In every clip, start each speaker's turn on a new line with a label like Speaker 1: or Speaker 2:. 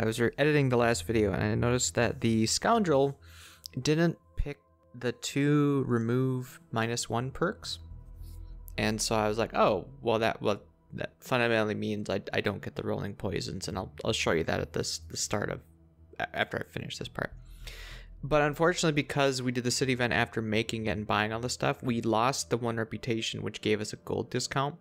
Speaker 1: I was editing the last video and I noticed that the Scoundrel didn't pick the 2 remove -1 perks. And so I was like, oh, well that fundamentally means I don't get the rolling poisons, and I'll show you that at the start of after I finish this part. But unfortunately, because we did the city event after making it and buying all the stuff, we lost the 1 reputation, which gave us a gold discount.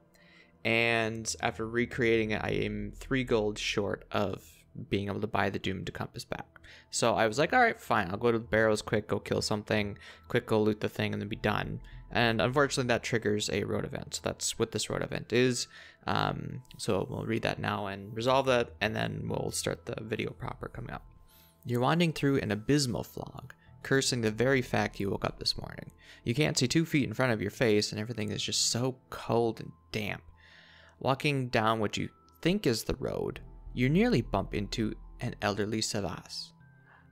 Speaker 1: And after recreating it, I am 3 gold short of being able to buy the Doomed Compass back. So I was like, all right, fine, I'll go to the barrows quick, go kill something, quick go loot the thing, and then be done. And unfortunately, that triggers a road event. So that's what this road event is. So we'll read that now and resolve that, and then we'll start the video proper coming up. You're wandering through an abysmal fog, cursing the very fact you woke up this morning. You can't see 2 feet in front of your face, and everything is just so cold and damp. Walking down what you think is the road, you nearly bump into an elderly savas.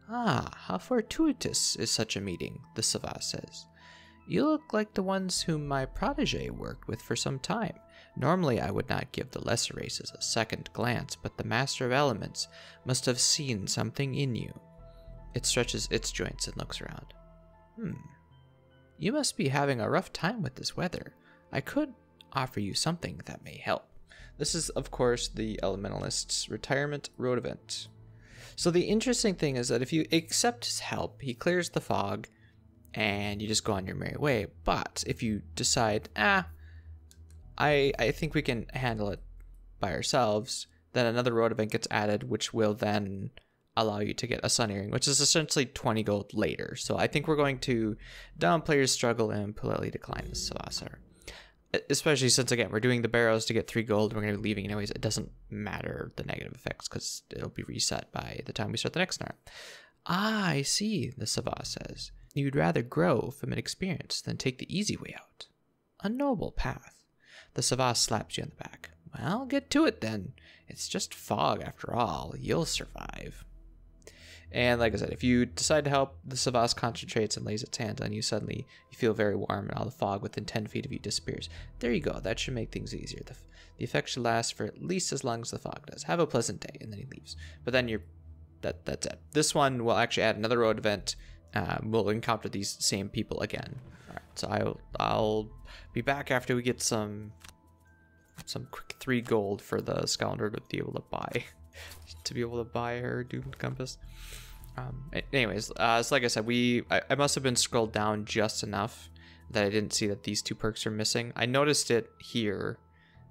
Speaker 1: Ah, how fortuitous is such a meeting, the savas says. You look like the ones whom my protege worked with for some time. Normally I would not give the lesser races a second glance, but the Master of Elements must have seen something in you. It stretches its joints and looks around. You must be having a rough time with this weather. I could offer you something that may help. This is, of course, the Elementalist's retirement road event. So the interesting thing is that if you accept his help, he clears the fog, and you just go on your merry way. But if you decide, I think we can handle it by ourselves, then another road event gets added, which will then allow you to get a Sun Earring, which is essentially 20 gold later. So I think we're going to down players' struggle and politely decline this Savasar. Especially since, again, we're doing the barrows to get 3 gold, we're going to be leaving anyways. It doesn't matter the negative effects because it'll be reset by the time we start the next narn. Ah, I see, the Savas says. You'd rather grow from an experience than take the easy way out. A noble path. The Savas slaps you on the back. Well, get to it then. It's just fog after all. You'll survive. And like I said, if you decide to help, the Savas concentrates and lays its hand on you. Suddenly, you feel very warm and all the fog within 10 feet of you disappears. There you go. That should make things easier. The effect should last for at least as long as the fog does. Have a pleasant day. And then he leaves. But then that's it. This one will actually add another road event. We'll encounter these same people again. All right, so I'll be back after we get some quick 3 gold for the Scoundrel to be able to buy her Doomed Compass. Anyways, so like I said, I must have been scrolled down just enough that I didn't see that these 2 perks are missing. I noticed it here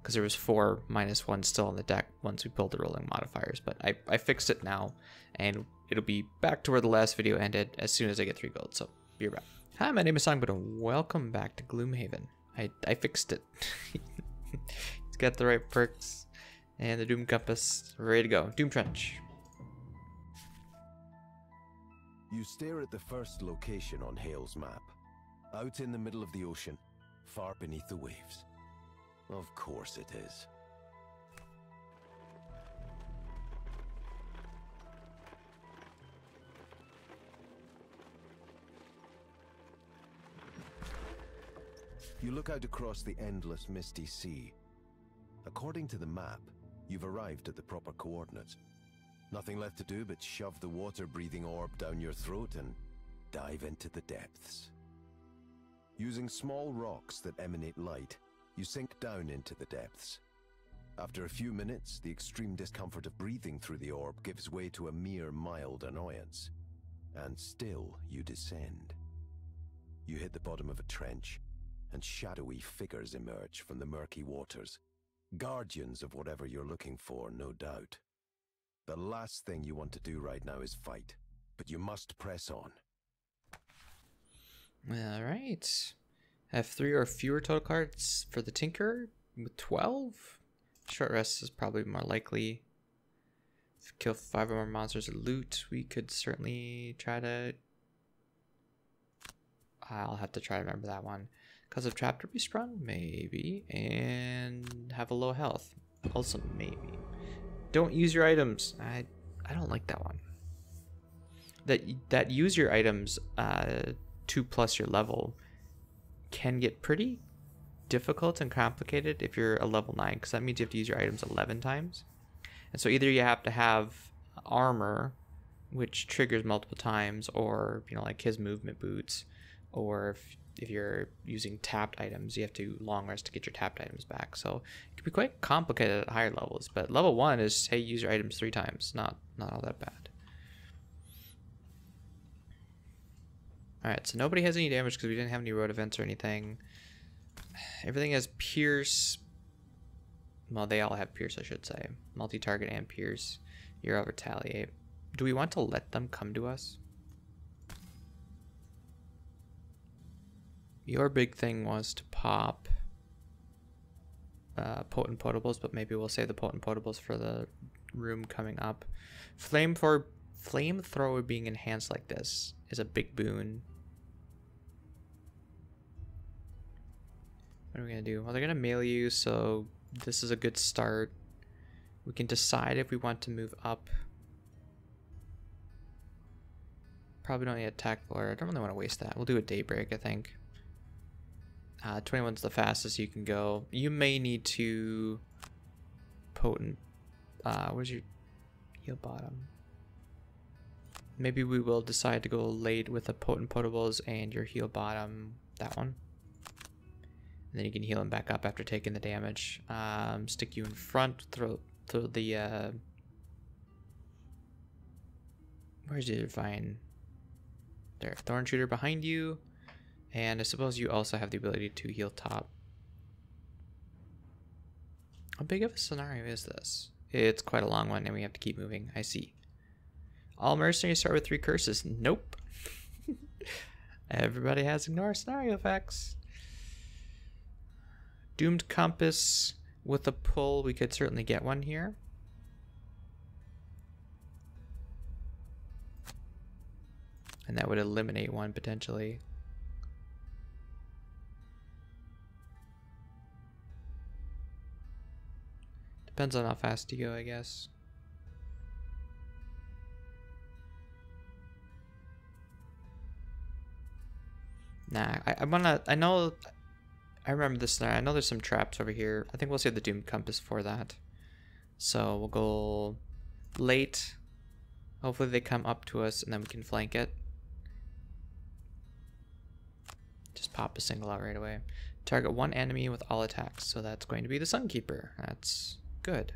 Speaker 1: because there was 4 -1 still on the deck once we pulled the rolling modifiers, but I fixed it now, and it'll be back to where the last video ended as soon as I get 3 gold, so be right back. Hi, my name is Sunkeeper, and welcome back to Gloomhaven. I fixed it. It's got the right perks, and the Doom Compass, ready to go. Doom Trench.
Speaker 2: You stare at the first location on Hale's map. Out in the middle of the ocean, far beneath the waves. Of course it is. You look out across the endless misty sea. According to the map, you've arrived at the proper coordinates. Nothing left to do but shove the water-breathing orb down your throat and dive into the depths. Using small rocks that emanate light, you sink down into the depths. After a few minutes, the extreme discomfort of breathing through the orb gives way to a mere mild annoyance. And still you descend. You hit the bottom of a trench, and shadowy figures emerge from the murky waters. Guardians of whatever you're looking for, no doubt. The last thing you want to do right now is fight, but you must press on.
Speaker 1: Alright. Have 3 or fewer total cards for the Tinker with 12. Short rest is probably more likely. Kill 5 or more monsters or loot. We could certainly try to... I'll have to try to remember that one. Cause of Chapter be sprung? Maybe. And have a low health. Also maybe. Don't use your items. I don't like that one. That use your items 2+ your level can get pretty difficult and complicated if you're a level 9, because that means you have to use your items 11 times. And so either you have to have armor, which triggers multiple times, or you know, like his movement boots, or if you're using tapped items, you have to long rest to get your tapped items back. So it can be quite complicated at higher levels. But level 1 is, hey, use your items 3 times. Not all that bad. All right, so nobody has any damage because we didn't have any road events or anything. Everything has pierce. Well, they all have pierce, I should say. Multi-target and pierce. You're over retaliate. Do we want to let them come to us? Your big thing was to pop potent potables, but maybe we'll save the potent potables for the room coming up. Flamethrower being enhanced like this is a big boon. What are we gonna do? Well, they're gonna mail you, so this is a good start. We can decide if we want to move up. Probably don't need attack or I don't really want to waste that. We'll do a daybreak, I think. 21's the fastest you can go. You may need to potent. Where's your heal bottom? Maybe we will decide to go late with the potent potables and your heal bottom, that one. And then you can heal him back up after taking the damage. Stick you in front, throw the where's your divine? There, Thorn Shooter behind you. And I suppose you also have the ability to heal top. How big of a scenario is this? It's quite a long one and we have to keep moving. I see. All mercenaries start with 3 curses. Nope. Everybody has ignore scenario effects. Doomed compass with a pull. We could certainly get one here. And that would eliminate one potentially. Depends on how fast you go, I guess. Nah, I remember this scenario. I know there's some traps over here. I think we'll save the Doomed Compass for that. So we'll go late. Hopefully they come up to us and then we can flank it. Just pop a single out right away. Target 1 enemy with all attacks. So that's going to be the Sunkeeper. That's good.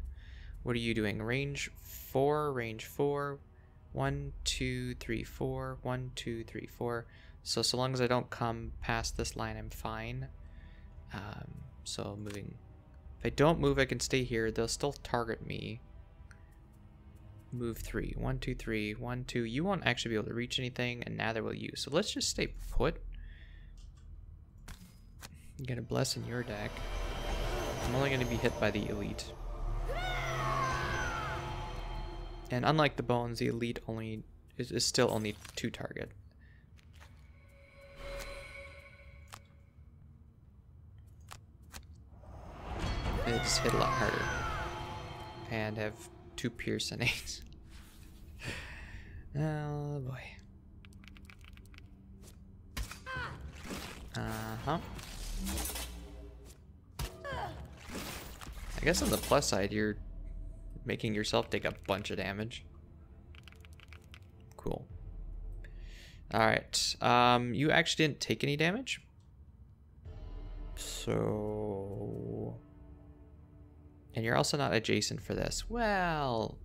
Speaker 1: What are you doing? Range 4, range 4. 1, 2, 3, 4. 1, 2, 3, 4. So long as I don't come past this line, I'm fine. So moving. If I don't move, I can stay here. They'll still target me. Move 3. 1, 2, 3. 1, 2. You won't actually be able to reach anything, and neither will you. So let's just stay put. I'm gonna bless in your deck. I'm only gonna be hit by the elite. And unlike the bones, the elite only is still only 2 target. They just hit a lot harder. And have 2 pierce and 8. Oh boy. Uh-huh. I guess on the plus side, you're making yourself take a bunch of damage. Cool. Alright. You actually didn't take any damage. So... And you're also not adjacent for this. Well...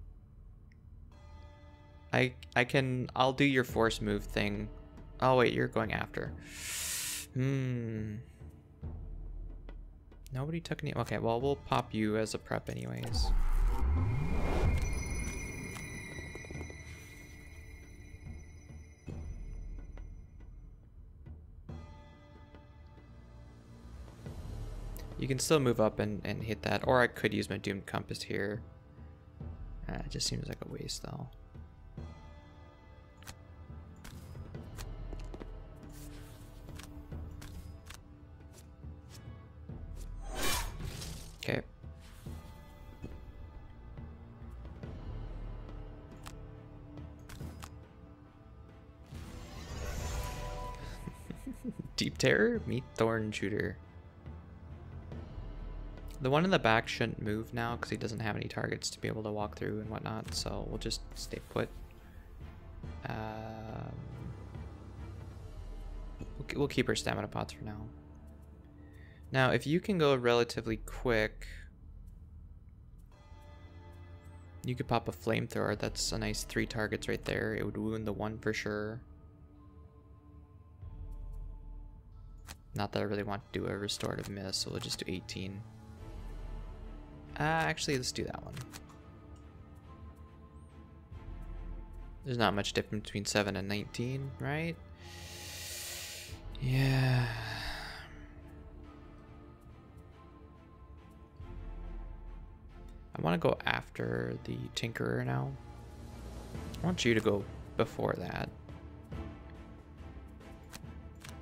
Speaker 1: I'll do your force move thing. Oh wait, you're going after. Nobody took any... Okay, well, we'll pop you as a prep anyways. You can still move up and hit that, or I could use my Doomed Compass here. It just seems like a waste, though. Okay. Deep Terror? Meet Thorn Shooter. The one in the back shouldn't move now because he doesn't have any targets to be able to walk through and whatnot, so we'll just stay put. We'll keep our stamina pots for now. Now, if you can go relatively quick, you could pop a flamethrower. That's a nice 3 targets right there. It would wound the one for sure. Not that I really want to do a restorative miss, so we'll just do 18. Actually, let's do that one. There's not much difference between 7 and 19, right? Yeah. I want to go after the Tinkerer now. I want you to go before that.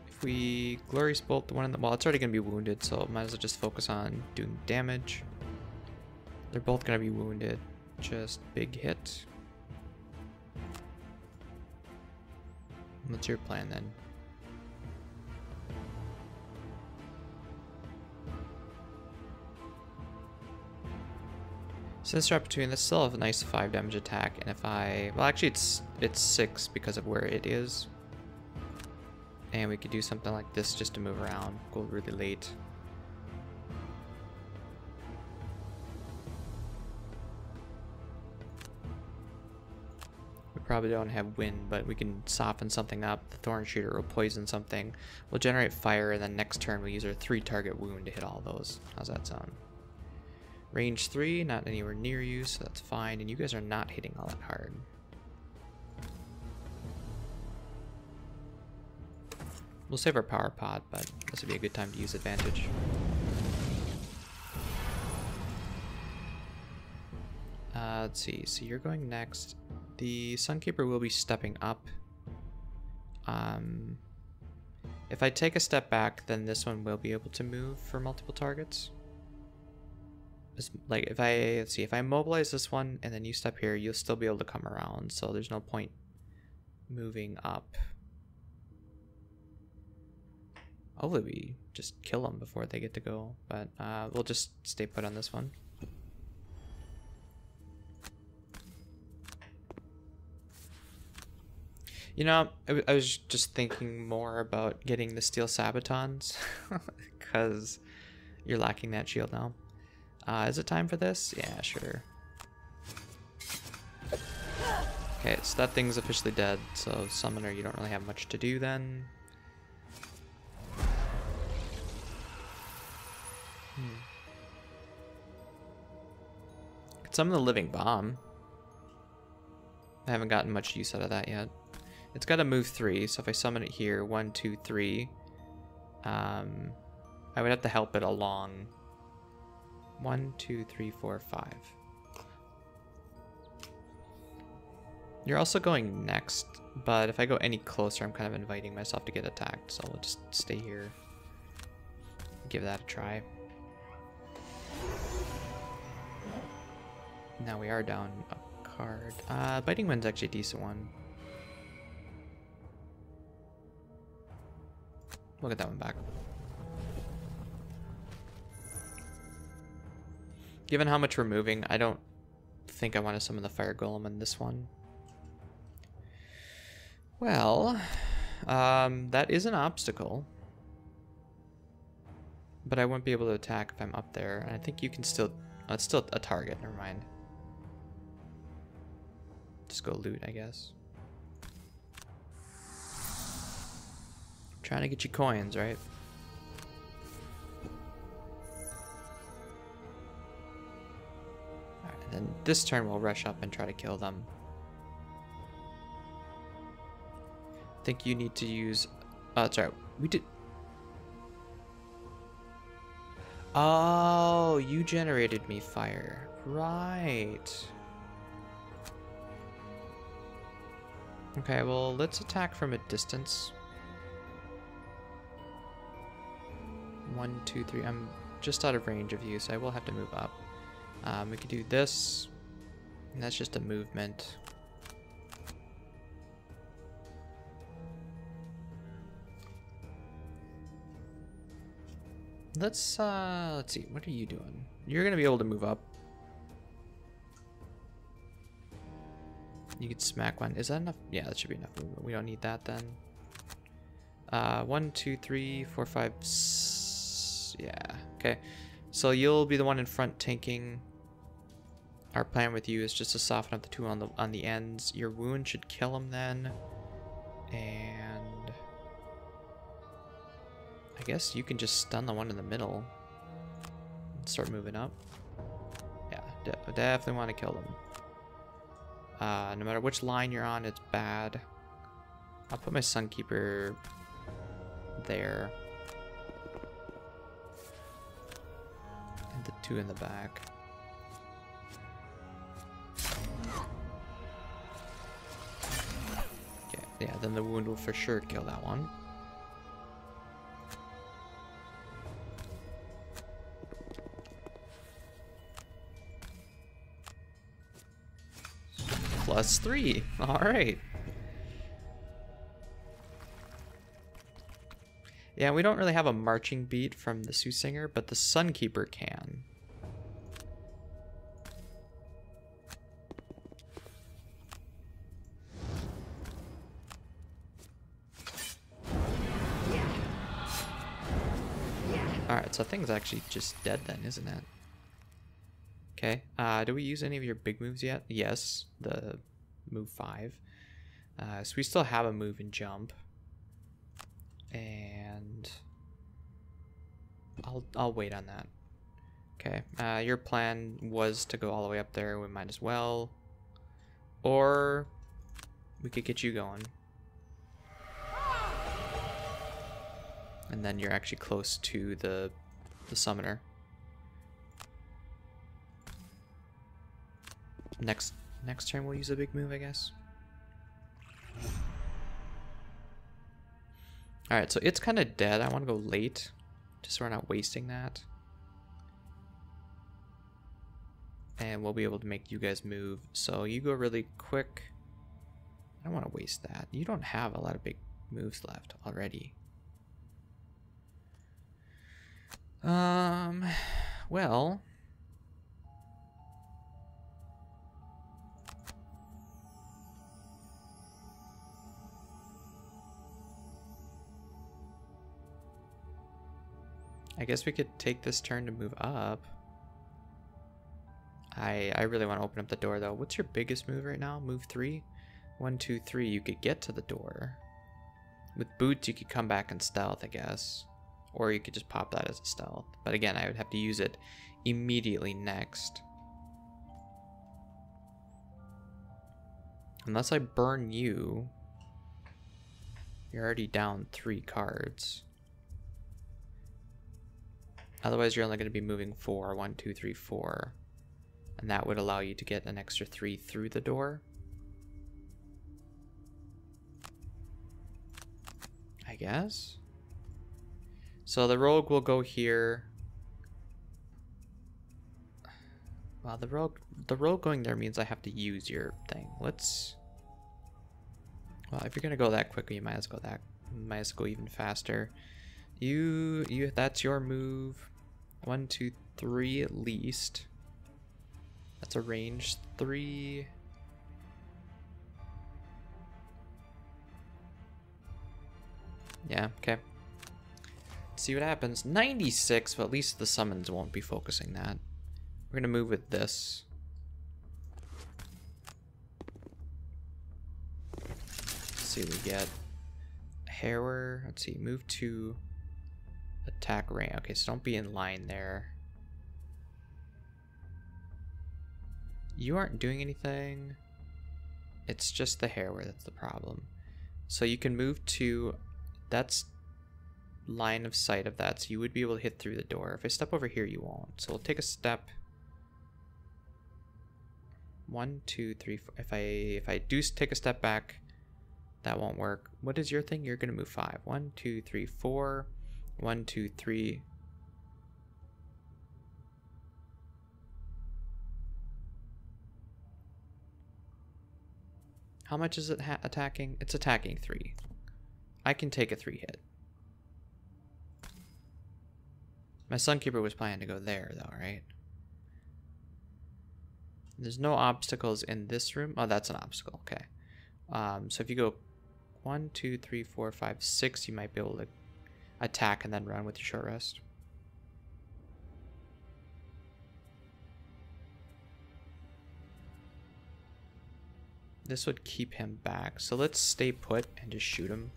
Speaker 1: If we Glorious Bolt the one in the... Well, it's already going to be wounded, so might as well just focus on doing damage. They're both going to be wounded. Just big hit. What's your plan then? Sinister Opportunity, that's still a nice 5 damage attack, and if I... Well, actually it's 6 because of where it is. And we could do something like this just to move around, go really late. We probably don't have wind, but we can soften something up. The Thorn Shooter will poison something. We'll generate fire, and then next turn we'll use our 3 target wound to hit all those. How's that sound? Range 3, not anywhere near you, so that's fine. And you guys are not hitting all that hard. We'll save our power pod, but this would be a good time to use advantage. Let's see, so you're going next. The Sunkeeper will be stepping up. If I take a step back, then this one will be able to move for multiple targets. Like if I, let's see, if I mobilize this one and then you step here, you'll still be able to come around, so there's no point moving up. Hopefully we just kill them before they get to go, but we'll just stay put on this one. You know, I was just thinking more about getting the Steel Sabatons because you're lacking that shield now. Is it time for this? Yeah, sure. Okay, so that thing's officially dead, so Summoner, you don't really have much to do then. Could summon the Living Bomb. I haven't gotten much use out of that yet. It's got to move 3, so if I summon it here, 1, 2, 3, I would have to help it along. 1, 2, 3, 4, 5. You're also going next, but if I go any closer, I'm kind of inviting myself to get attacked, so we'll just stay here. Give that a try. Now we are down a card. Biting Wind's actually a decent one. We'll get that one back. Given how much we're moving, I don't think I want to summon the Fire Golem in this one. Well, that is an obstacle. But I won't be able to attack if I'm up there. And I think you can still... Oh, it's still a target, never mind. Just go loot, I guess. Trying to get you coins, right? Alright, and then this turn we'll rush up and try to kill them. I think you need to use... Oh, that's right. We did... Oh, you generated me fire. Right. Okay, well, let's attack from a distance. 1, 2, 3. I'm just out of range of you, so I will have to move up. We could do this. And that's just a movement. Let's see. What are you doing? You're gonna be able to move up. You could smack one. Is that enough? Yeah, that should be enough movement. We don't need that then. 1, 2, 3, 4, 5. Yeah. Okay. So you'll be the one in front tanking. Our plan with you is just to soften up the two on the ends. Your wound should kill him then. And I guess you can just stun the one in the middle and start moving up. Yeah, definitely want to kill them. No matter which line you're on, it's bad. I'll put my Sunkeeper there. And the two in the back. Okay, yeah, then the wound will for sure kill that one. +3. All right. Yeah, we don't really have a marching beat from the Soothsayer, but the Sunkeeper can. Alright, so I think it's actually just dead then, isn't it? Okay, do we use any of your big moves yet? Yes, the move 5. So we still have a move and jump. And I'll wait on that. Okay, your plan was to go all the way up there. We might as well. Or we could get you going. And then you're actually close to the summoner. Next turn we'll use a big move, I guess. Alright, so it's kind of dead. I want to go late, just so we're not wasting that. And we'll be able to make you guys move. So you go really quick. I don't want to waste that. You don't have a lot of big moves left already. Well... I guess we could take this turn to move up. I really want to open up the door though. What's your biggest move right now? Move 3? 1, 2, 3. You could get to the door. With boots, you could come back and stealth, I guess. Or you could just pop that as a stealth. But again, I would have to use it immediately next. Unless I burn you, you're already down 3 cards. Otherwise, you're only going to be moving 4. 1, 2, 3, 4. And that would allow you to get an extra 3 through the door. I guess. So the rogue will go here. Well, the rogue going there means I have to use your thing. Let's... Well, if you're going to go that quickly, you might as well go even faster. That's your move. 1, 2, 3 at least. That's a range 3. Yeah, okay. Let's see what happens. 96, but at least the summons won't be focusing that. We're gonna move with this. Let's see what we get. Harrower, let's see, move 2. Attack range. Okay, so don't be in line there. You aren't doing anything. It's just the Harrower that's the problem. So you can move 2. That's line of sight of that, so you would be able to hit through the door. If I step over here, you won't. So we'll take a step. 1, 2, 3, 4. If I do take a step back, that won't work. What is your thing? You're gonna move 5. 1, 2, 3, 4. 1, 2, 3. How much is it attacking? It's attacking 3. I can take a 3 hit. My Sunkeeper was planning to go there, though, right? There's no obstacles in this room. Oh, that's an obstacle. Okay. So if you go 1, 2, 3, 4, 5, 6, you might be able to attack and then run with your short rest. This would keep him back. So let's stay put and just shoot him.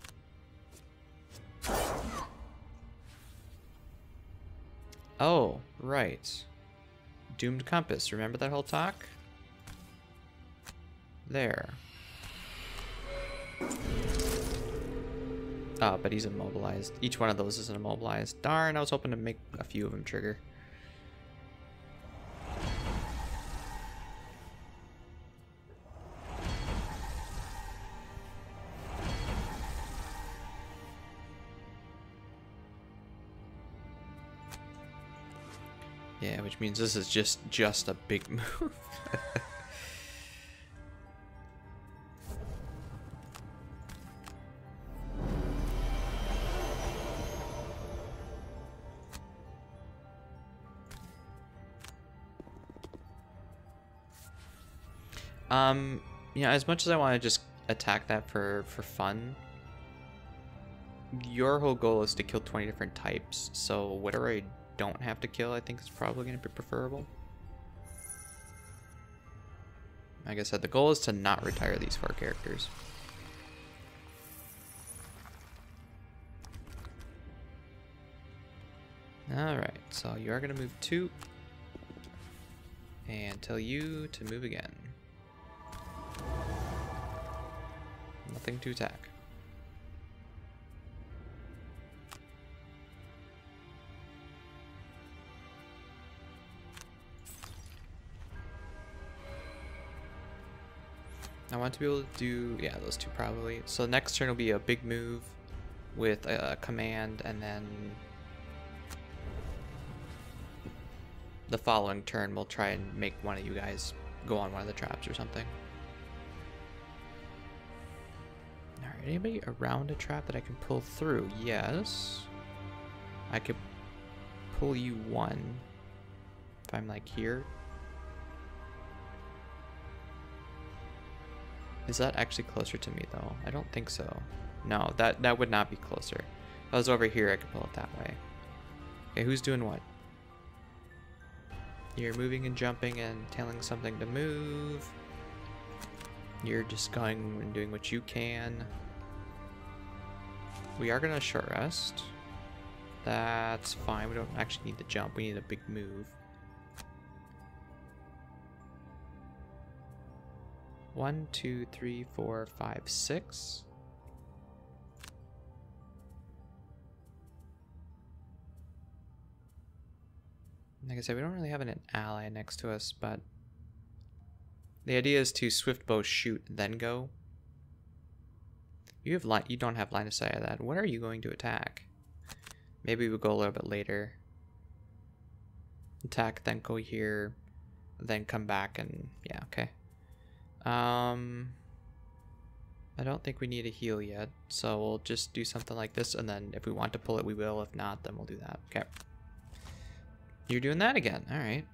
Speaker 1: Oh, right. Doomed compass. Remember that whole talk? There. Oh, but he's immobilized. Each one of those is immobilized. Darn, I was hoping to make a few of them trigger. Yeah, which means this is just a big move. You know, as much as I want to just attack that for fun, your whole goal is to kill 20 different types, so whatever I don't have to kill, I think is probably going to be preferable. Like I said, the goal is to not retire these 4 characters. Alright, so you are going to move 2. And tell you to move again. Nothing to attack. I want to be able to do, yeah, those 2 probably. So next turn will be a big move with a command, and then the following turn we'll try and make one of you guys go on one of the traps or something. Alright, anybody around a trap that I can pull through? Yes. I could pull you 1 if I'm like here. Is that actually closer to me though? I don't think so. No, that would not be closer. If I was over here, I could pull it that way. Okay, who's doing what? You're moving and jumping and telling something to move. You're just going and doing what you can. We are gonna short rest. That's fine. We don't actually need to jump. We need a big move. 1, 2, 3, 4, 5, 6. Like I said, we don't really have an ally next to us, but the idea is to swift bow shoot, then go. You don't have line of sight of that. What are you going to attack? Maybe we'll go a little bit later. Attack, then go here, then come back, and yeah, okay. I don't think we need a heal yet, so we'll just do something like this, and then if we want to pull it, we will. If not, then we'll do that. Okay. You're doing that again. All right.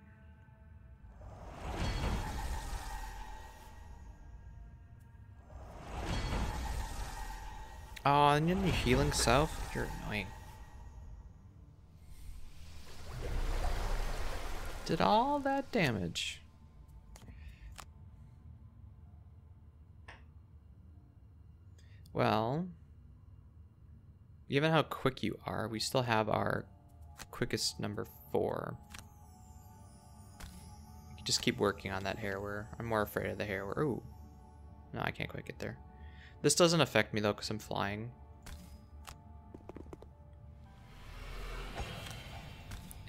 Speaker 1: Oh, and then you're healing self? You're annoying. Did all that damage. Well, given how quick you are, we still have our quickest number 4. Just keep working on that hairware. I'm more afraid of the hairware. Ooh. No, I can't quite get there. This doesn't affect me though because I'm flying.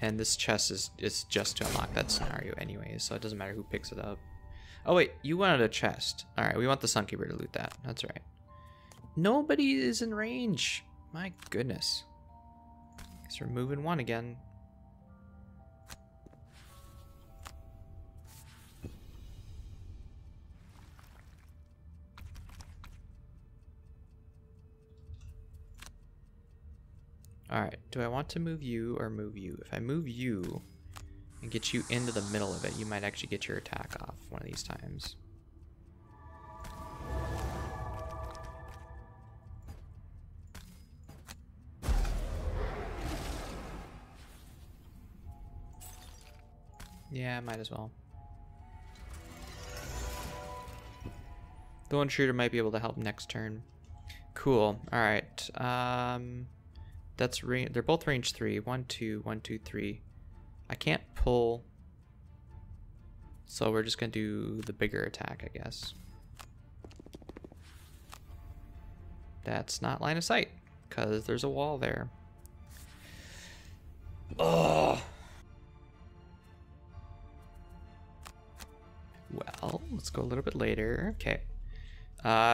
Speaker 1: And this chest is just to unlock that scenario anyways, so it doesn't matter who picks it up. Oh wait, you wanted a chest. Alright, we want the Sunkeeper to loot that. That's right. Nobody is in range. My goodness. Guess we're moving 1 again. Alright, do I want to move you or move you? If I move you and get you into the middle of it, you might actually get your attack off one of these times. Yeah, might as well. Thorn Shooter might be able to help next turn. Cool. Alright. That's they're both range 3. 1, 2, 1, 2, 3. I can't pull. So we're just gonna do the bigger attack, I guess. That's not line of sight, because there's a wall there. Ugh. Well, let's go a little bit later. Okay.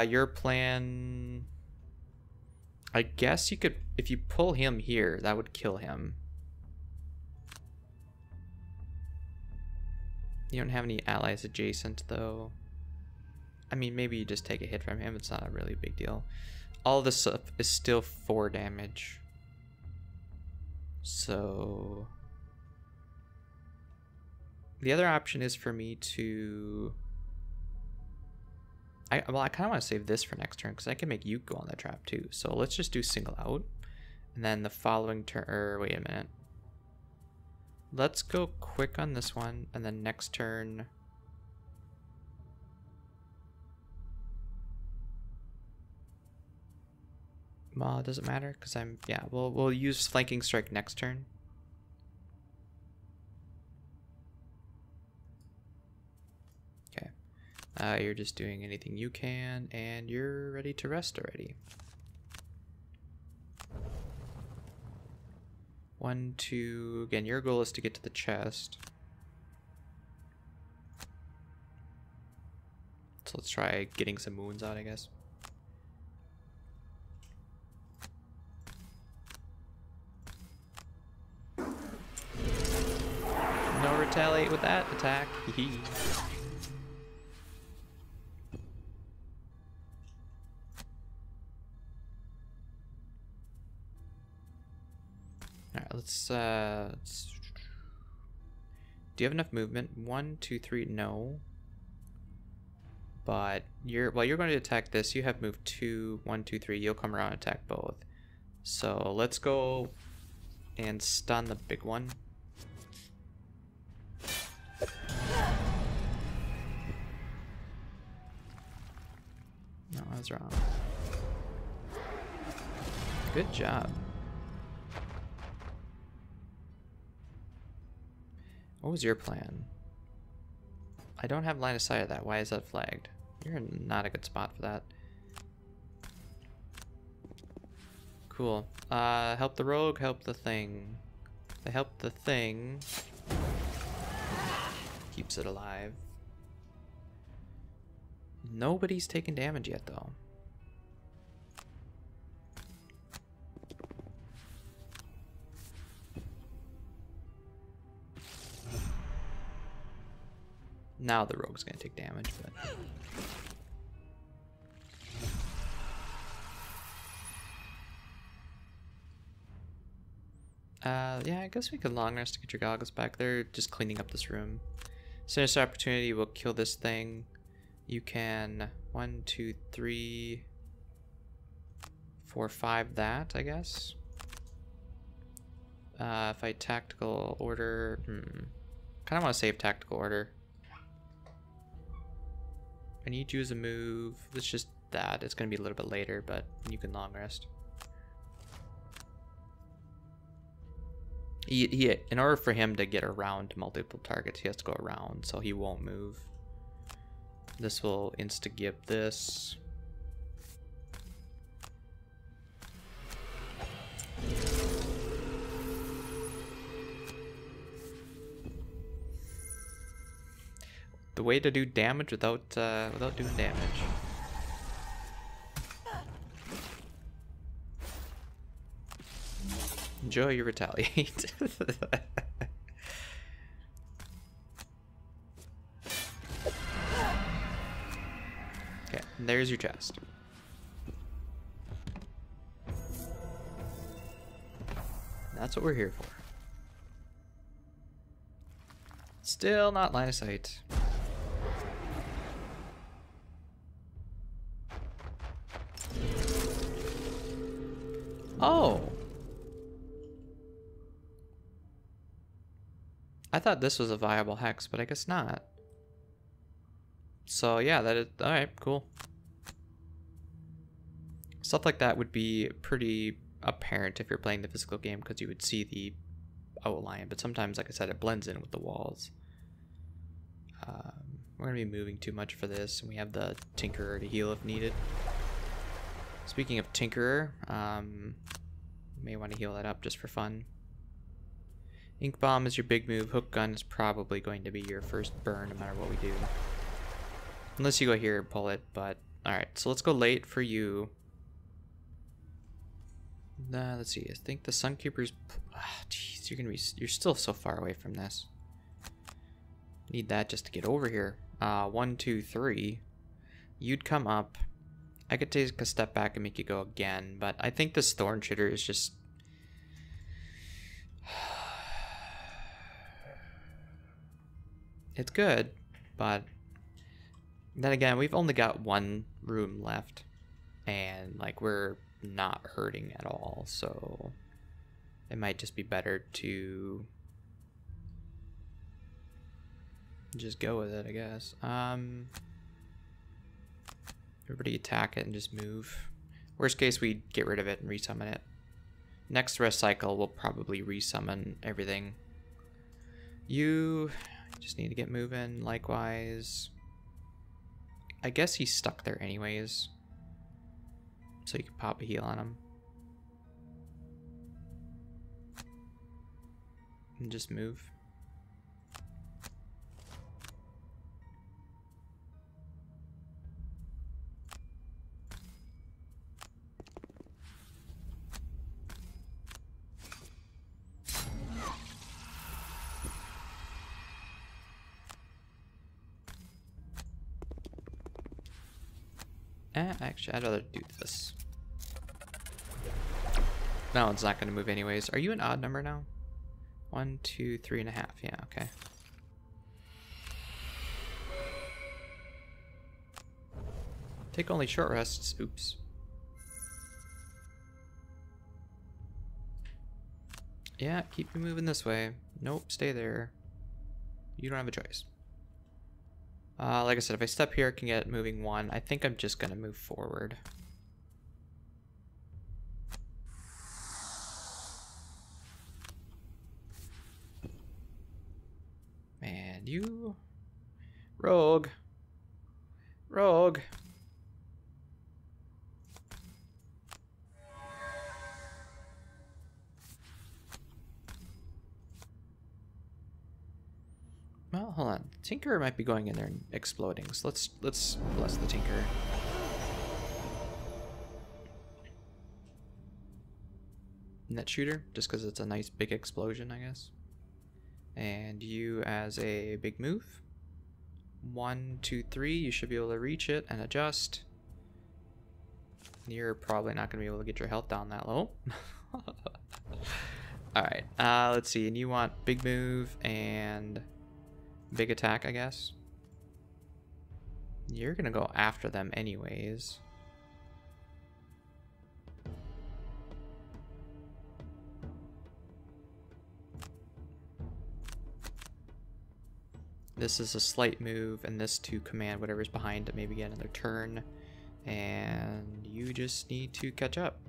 Speaker 1: Your plan... I guess you could... If you pull him here, that would kill him. You don't have any allies adjacent, though. I mean, maybe you just take a hit from him. It's not a really big deal. All this stuff is still 4 damage. So... The other option is for me to... I kind of want to save this for next turn, because I can make you go on the trap, too. So let's just do single out. And then the following turn... Or, wait a minute. Let's go quick on this one, and then next turn... Well, it doesn't matter, because I'm... Yeah, we'll use flanking strike next turn. Okay. You're just doing anything you can, and you're ready to rest already. 1, 2... Again, your goal is to get to the chest. So let's try getting some wounds out, I guess. No retaliate with that attack. Alright, let's do you have enough movement? 1, 2, 3, no. But you're going to attack this, you have move 2, 1, 2, 3, you'll come around and attack both. So let's go and stun the big one. No, I was wrong. Good job. What was your plan? I don't have line of sight of that. Why is that flagged? You're not a good spot for that. Cool. Help the rogue, help the thing. They help the thing. Keeps it alive. Nobody's taken damage yet, though. Now the rogue's gonna take damage, but... yeah, I guess we could long rest to get your goggles back. They're just cleaning up this room. Sinister opportunity will kill this thing. You can 1, 2, 3, 4, 5 that, I guess. If I tactical order... kind of want to save tactical order. I need you as a move. It's just that. It's going to be a little bit later, but you can long rest. In order for him to get around multiple targets, he has to go around, so he won't move. This will insta-gib this. The way to do damage without doing damage. Enjoy your retaliate. Okay, and there's your chest. That's what we're here for. Still not line of sight. Oh! I thought this was a viable hex, but I guess not. So yeah, that is... Alright, cool. Stuff like that would be pretty apparent if you're playing the physical game, because you would see the outline, but sometimes, like I said, it blends in with the walls. We're going to be moving too much for this, and we have the Tinkerer to heal if needed. Speaking of Tinkerer, you may want to heal that up just for fun. Ink Bomb is your big move. Hook Gun is probably going to be your first burn no matter what we do. Unless you go here and pull it, but... Alright, so let's go late for you. Let's see, I think the Sunkeeper's... Jeez, you're still so far away from this. Need that just to get over here. 1, 2, 3. You'd come up. I could take a step back and make you go again, but I think this Thorn Shooter is just... It's good, but... Then again, we've only got one room left. And, like, we're not hurting at all, so... It might just be better to... just go with it, I guess. Everybody attack it and just move. Worst case, we get rid of it and resummon it. Next rest cycle, we'll probably resummon everything. You just need to get moving. Likewise, I guess he's stuck there anyways, so you can pop a heal on him and just move. Actually, I'd rather do this. That one's not going to move anyways. Are you an odd number now? 1, 2, 3.5. Yeah, okay. Take only short rests. Oops. Yeah, keep you moving this way. Nope, stay there. You don't have a choice. Like I said, if I step here, I can get moving 1. I think I'm just going to move forward. Man, you... Rogue. Rogue. Well, hold on. Tinkerer might be going in there and exploding, so let's bless the Tinkerer. Net shooter, just because it's a nice big explosion, I guess. And you as a big move. 1, 2, 3. You should be able to reach it and adjust. You're probably not going to be able to get your health down that low. Alright, let's see. And you want big move and... big attack, I guess. You're gonna go after them anyways. This is a slight move, and this to command whatever's behind to maybe get another turn. And you just need to catch up.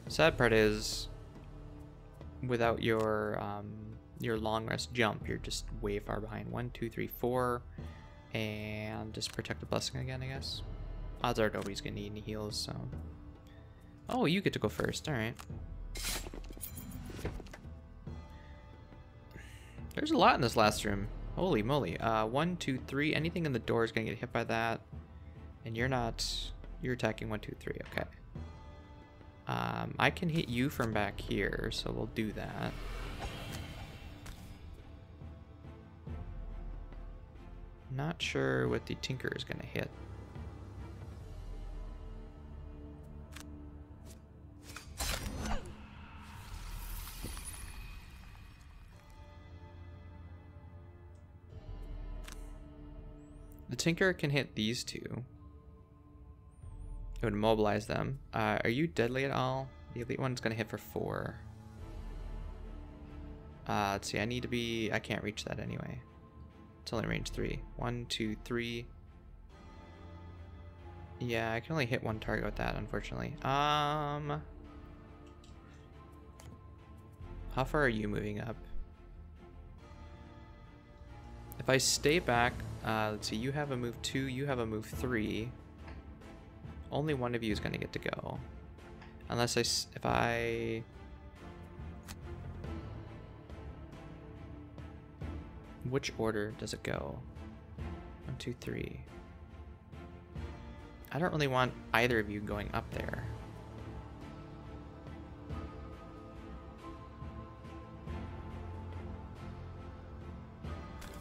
Speaker 1: Sad part is, without your long rest jump, you're just way far behind. 1, 2, 3, 4, and just protect the blessing again, I guess. Odds are nobody's gonna need any heals, so. Oh, you get to go first. All right. There's a lot in this last room. Holy moly. 1, 2, 3. Anything in the door is gonna get hit by that, and you're not. You're attacking 1, 2, 3. Okay. I can hit you from back here, so we'll do that. Not sure what the Tinker is going to hit. The Tinker can hit these two. It would immobilize them. Are you deadly at all? The elite one's gonna hit for 4. Let's see, I can't reach that anyway. It's only range 3. 1, 2, 3. Yeah, I can only hit one target with that, unfortunately. How far are you moving up? If I stay back, let's see, you have a move 2, you have a move 3. Only one of you is going to get to go. Unless if I... Which order does it go? 1, 2, 3. I don't really want either of you going up there.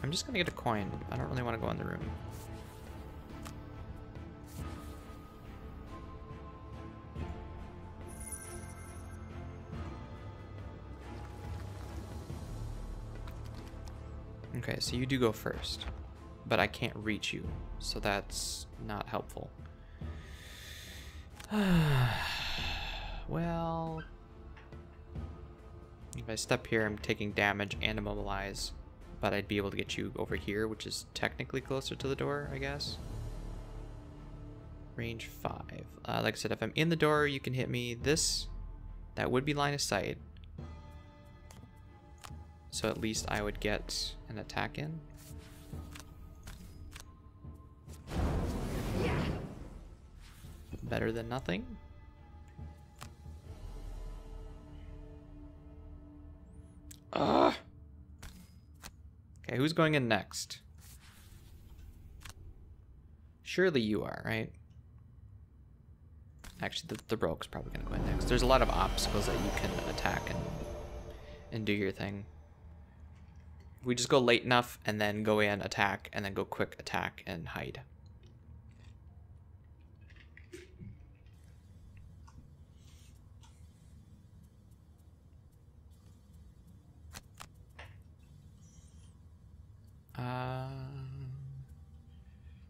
Speaker 1: I'm just gonna get a coin. I don't really want to go in the room. Okay, so you do go first, but I can't reach you, so that's not helpful. Well, if I step here, I'm taking damage and immobilize, but I'd be able to get you over here, which is technically closer to the door, I guess. Range 5. Like I said, if I'm in the door, you can hit me. That would be line of sight. So at least I would get an attack in. Better than nothing. Okay, who's going in next? Surely you are, right? Actually, the rogue's probably gonna go in next. There's a lot of obstacles that you can attack and do your thing. We just go late enough and then go in, attack, and then go quick attack and hide.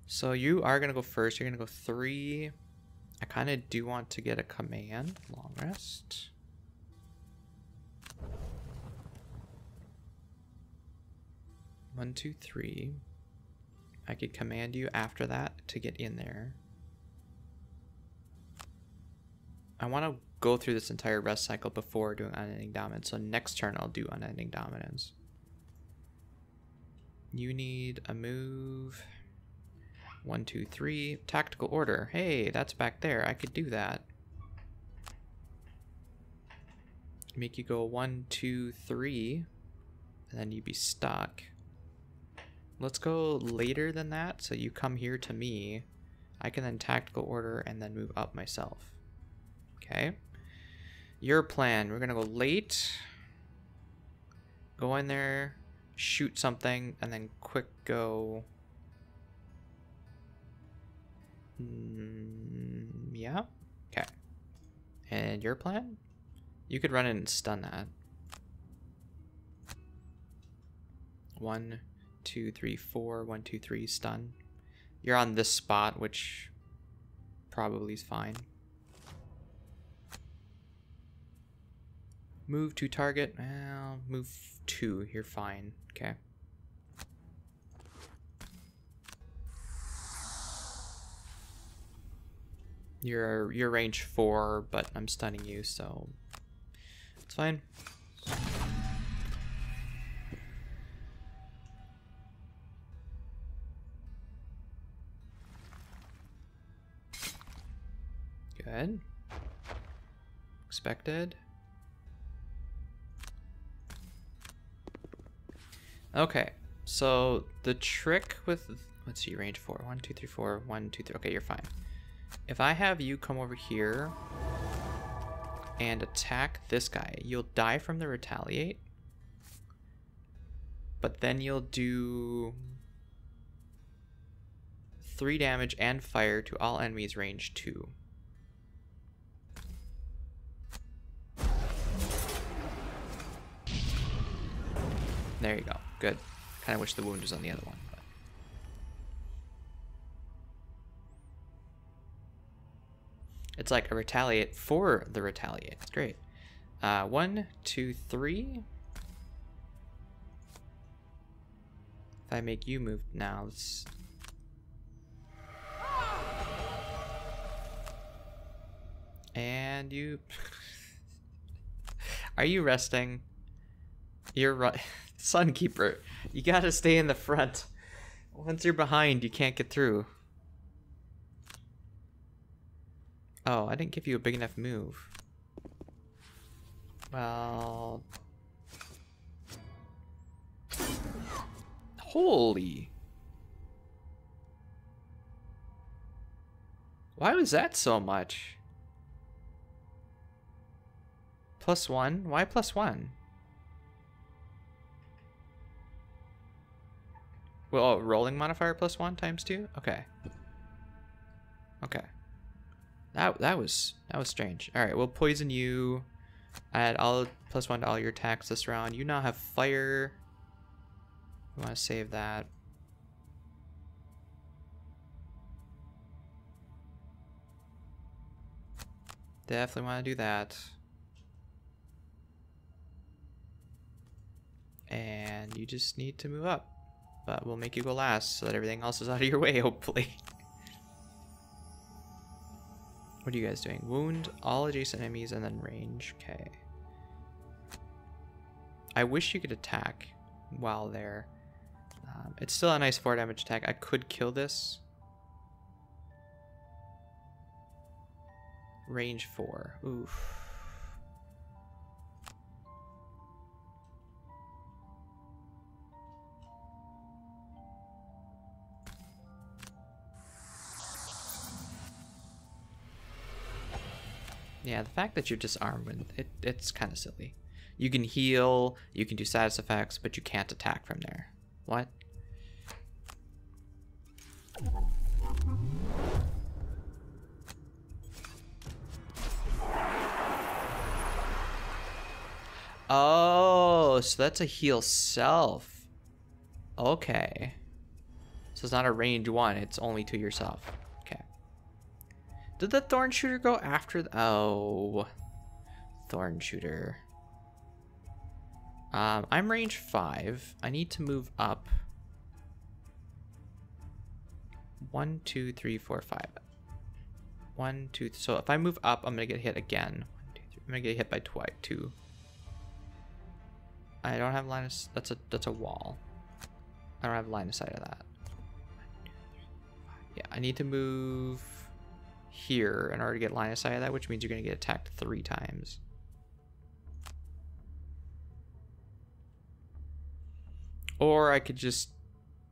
Speaker 1: So you are gonna go first. You're gonna go 3. I kind of do want to get a command. Long rest. One, 2, 3. I could command you after that to get in there. I want to go through this entire rest cycle before doing unending dominance. So next turn I'll do unending dominance. You need a move. 1, 2, 3. Tactical order. Hey, that's back there. I could do that. Make you go 1, 2, 3. And then you'd be stuck. Let's go later than that. So you come here to me. I can then tactical order and then move up myself. Okay. Your plan. We're going to go late. Go in there. Shoot something. And then quick go. Yeah. Okay. And your plan? You could run in and stun that. 1, 2, 3, 4. 1, 2, 3. Stun. You're on this spot, which probably is fine. Move to target. Well, move 2. You're fine. Okay. You're range 4, but I'm stunning you, so it's fine. Good. Expected. Okay, so the trick with, let's see, range 4. 1, 2, 3, 4. 1, 2, 3. Okay, you're fine. If I have you come over here and attack this guy, you'll die from the retaliate. But then you'll do 3 damage and fire to all enemies range 2. There you go. Good. Kind of wish the wound was on the other one. But. It's like a retaliate for the retaliate. It's great. 1, 2, 3. If I make you move now, let's... And you... Are you resting? You're right. Sunkeeper, you gotta stay in the front. Once you're behind, you can't get through. Oh, I didn't give you a big enough move. Well... Holy... Why was that so much? +1? Why +1? Well, oh, rolling modifier +1 times 2? Okay. Okay. That was strange. Alright, we'll poison you. Add all +1 to all your attacks this round. You now have fire. We want to save that. Definitely want to do that. And you just need to move up. But we'll make you go last so that everything else is out of your way, hopefully. What are you guys doing? Wound all adjacent enemies and then range. Okay. I wish you could attack while there. It's still a nice 4 damage attack. I could kill this. Range 4. Oof. Yeah, the fact that you're disarmed, it's kind of silly. You can heal, you can do status effects, but you can't attack from there. What? Oh, so that's a heal self. Okay. So it's not a range 1, it's only to yourself. Okay. Did the Thorn Shooter go after the... Oh. Thorn Shooter. I'm range 5. I need to move up. 1, 2, 3, 4, 5. 1, 2... So if I move up, I'm going to get hit again. 1, 2, 3. I'm going to get hit by 2. I don't have line of... That's a wall. I don't have line of sight of that. 1, 2, 3, 4, 5. Yeah, I need to move here in order to get line of sight of that, which means you're going to get attacked 3 times. Or I could just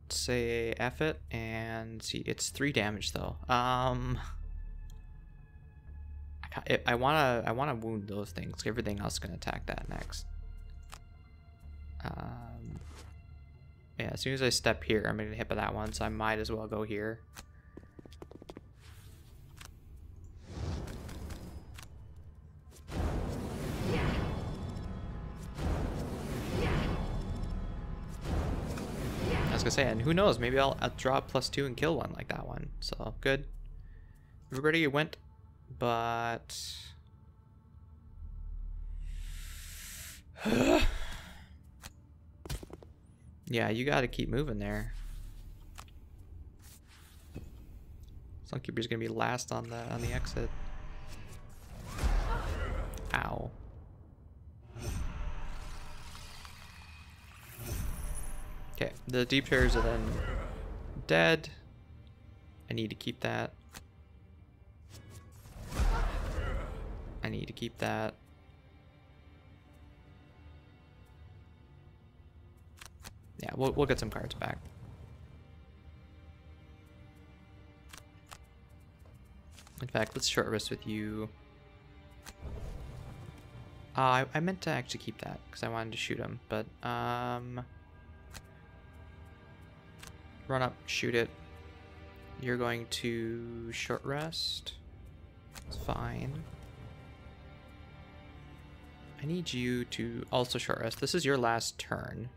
Speaker 1: say F it and see. It's 3 damage though. I wanna wound those things. Everything else is gonna attack that next. Yeah, as soon as I step here, I'm gonna get hit by that one, so I might as well go here. I was gonna say, and who knows, maybe I'll draw +2 and kill one like that one. So good. Everybody went, but yeah, you got to keep moving there. Sunkeeper's gonna be last on the exit. Ow. Okay, the deep tears are then dead. I need to keep that. I need to keep that. Yeah, we'll get some cards back. In fact, let's short rest with you. I meant to actually keep that because I wanted to shoot him, but run up, shoot it. You're going to short rest. It's fine. I need you to also short rest. This is your last turn.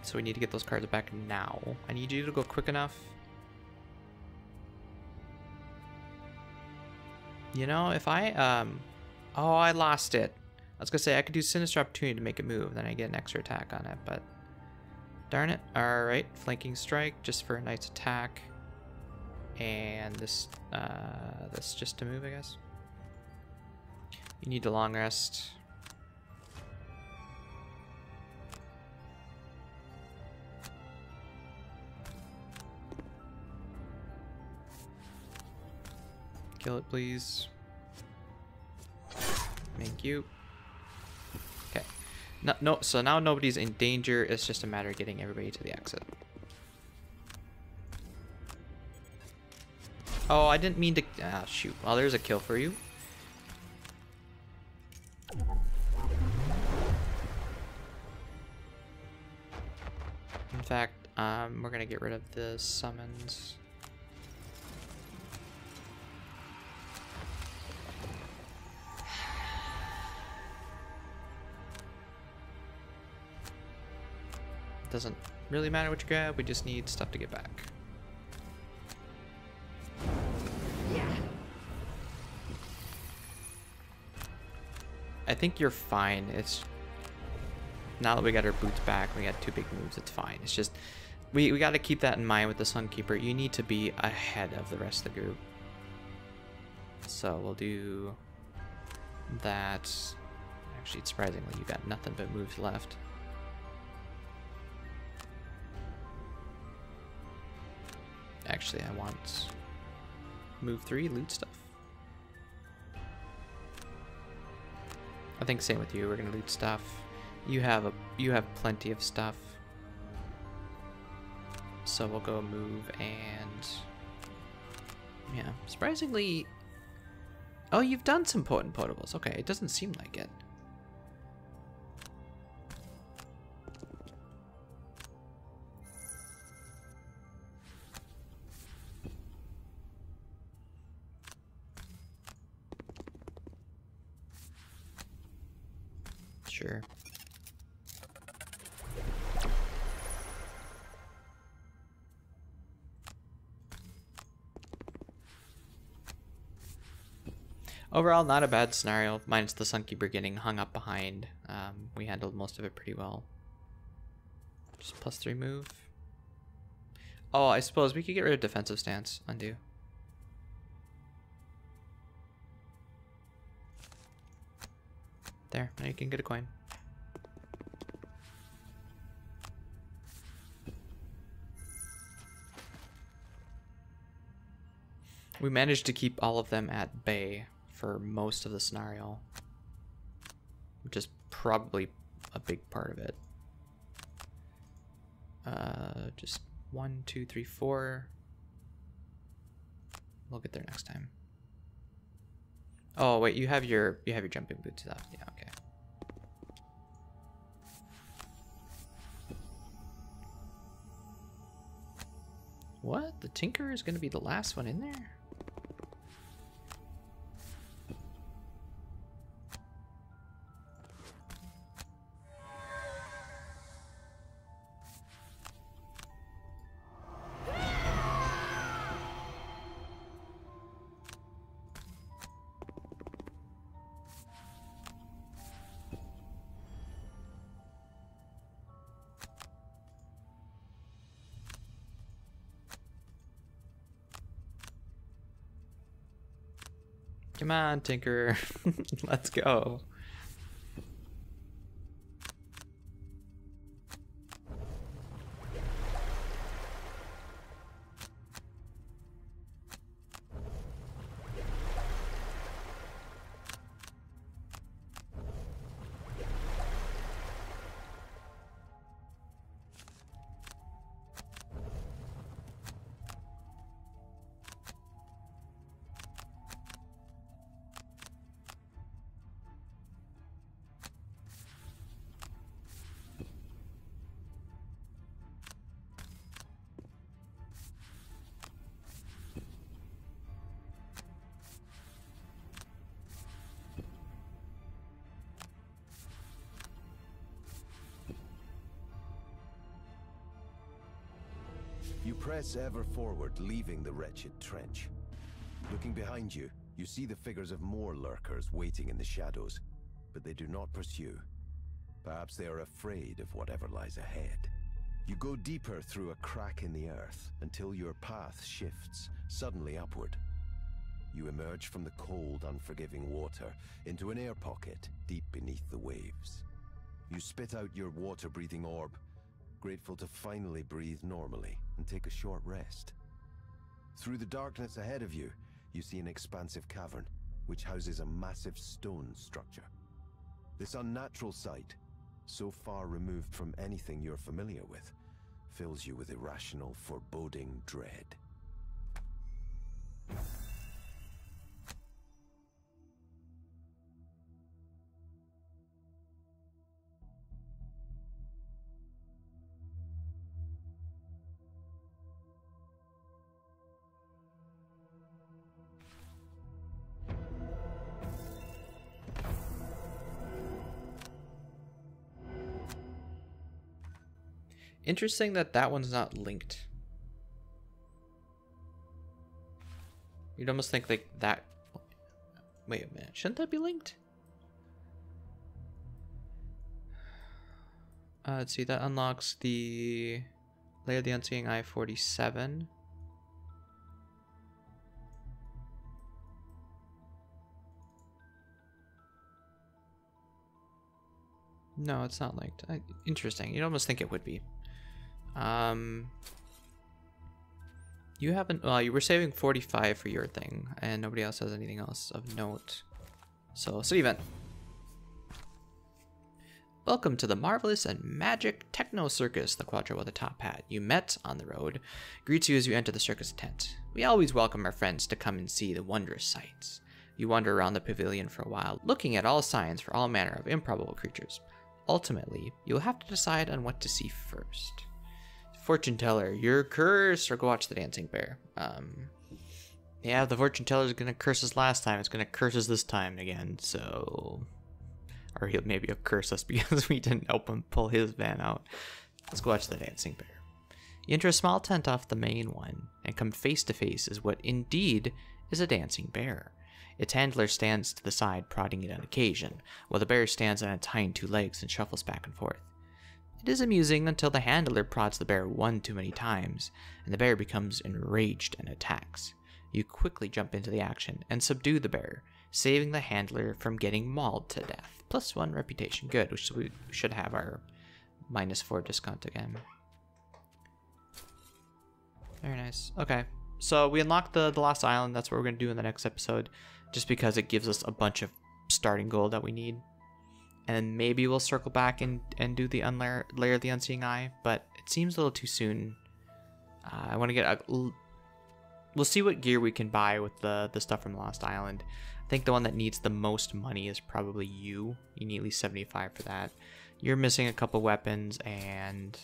Speaker 1: So we need to get those cards back now. I need you to go quick enough. You know, if I oh, I lost it. I was gonna say I could do Sinister Opportunity to make it move, then I get an extra attack on it, but darn it. Alright, Flanking Strike just for a nice attack. And this just to move, I guess. You need to long rest. Kill it, please. Thank you. Okay. No, so now nobody's in danger. It's just a matter of getting everybody to the exit. Oh, I didn't mean to... Ah, shoot. Well, there's a kill for you. In fact, we're gonna get rid of the summons. Doesn't really matter what you grab, we just need stuff to get back. I think you're fine. It's now that we got our boots back, we got 2 big moves, it's fine. It's just we got to keep that in mind with the Sunkeeper. You need to be ahead of the rest of the group. So we'll do that. Actually, surprisingly, you got nothing but moves left. Actually, I want move 3, loot stuff. I think same with you. We're gonna loot stuff. You have plenty of stuff. So we'll go move and yeah, surprisingly. Oh, you've done some potent potables. Okay, it doesn't seem like it. Sure. Overall, not a bad scenario, minus the Sunkeeper getting hung up behind. We handled most of it pretty well. Just +3 move. Oh, I suppose we could get rid of defensive stance. Undo. There, now you can get a coin. We managed to keep all of them at bay for most of the scenario, which is probably a big part of it. Just 1, 2, 3, 4. We'll get there next time. Oh wait, you have your jumping boots up. Yeah, okay. What? The Tinker is gonna be the last one in there? Come on, Tinker. Let's go.
Speaker 2: You press ever forward, leaving the wretched trench. Looking behind you, You see the figures of more lurkers waiting in the shadows, but they do not pursue. Perhaps they are afraid of whatever lies ahead. You go deeper through a crack in the earth until your path shifts, suddenly upward. You emerge from the cold, unforgiving water into an air pocket deep beneath the waves. You spit out your water-breathing orb, grateful to finally breathe normally and take a short rest. Through the darkness ahead of you, you see an expansive cavern, which houses a massive stone structure. This unnatural sight, so far removed from anything you're familiar with, fills you with irrational, foreboding dread.
Speaker 1: Interesting that that one's not linked. You'd almost think like that. Wait a minute, shouldn't that be linked? Let's see, that unlocks the Layer of the Unseeing Eye 47. No, it's not linked. Interesting. You'd almost think it would be. You haven't, well, you were saving 45 for your thing, and nobody else has anything else of note. So, city event. Welcome to the marvelous and magic Techno Circus, the Quadro with a top hat you met on the road greets you as you enter the circus tent. We always welcome our friends to come and see the wondrous sights. You wander around the pavilion for a while, looking at all signs for all manner of improbable creatures. Ultimately, you'll have to decide on what to see first. Fortune teller, you're cursed, or go watch the dancing bear. Yeah, the fortune teller's gonna curse us last time. It's gonna curse us this time again. So, or he'll curse us because we didn't help him pull his van out. Let's go watch the dancing bear. You enter a small tent off the main one, and come face to face is what indeed is a dancing bear. Its handler stands to the side, prodding it on occasion, while the bear stands on its hind two legs and shuffles back and forth. It is amusing until the handler prods the bear one too many times, and the bear becomes enraged and attacks. You quickly jump into the action and subdue the bear, saving the handler from getting mauled to death. +1 reputation. Good, which we should have our -4 discount again. Very nice. Okay, so we unlocked the Lost Island. That's what we're going to do in the next episode, just because it gives us a bunch of starting gold that we need. And maybe we'll circle back and do the Layer of the Unseeing Eye, but it seems a little too soon. I want to get we'll see what gear we can buy with the stuff from Lost Island. I think the one that needs the most money is probably you. You need at least 75 for that. You're missing a couple weapons, and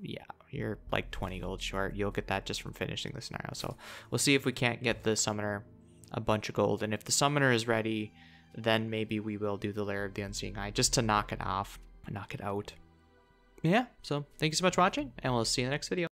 Speaker 1: yeah, you're like 20 gold short. You'll get that just from finishing the scenario. So we'll see if we can't get the summoner a bunch of gold, and if the summoner is ready, then maybe we will do the Layer of the Unseeing Eye just to knock it off, knock it out. Yeah, so thank you so much for watching, and we'll see you in the next video.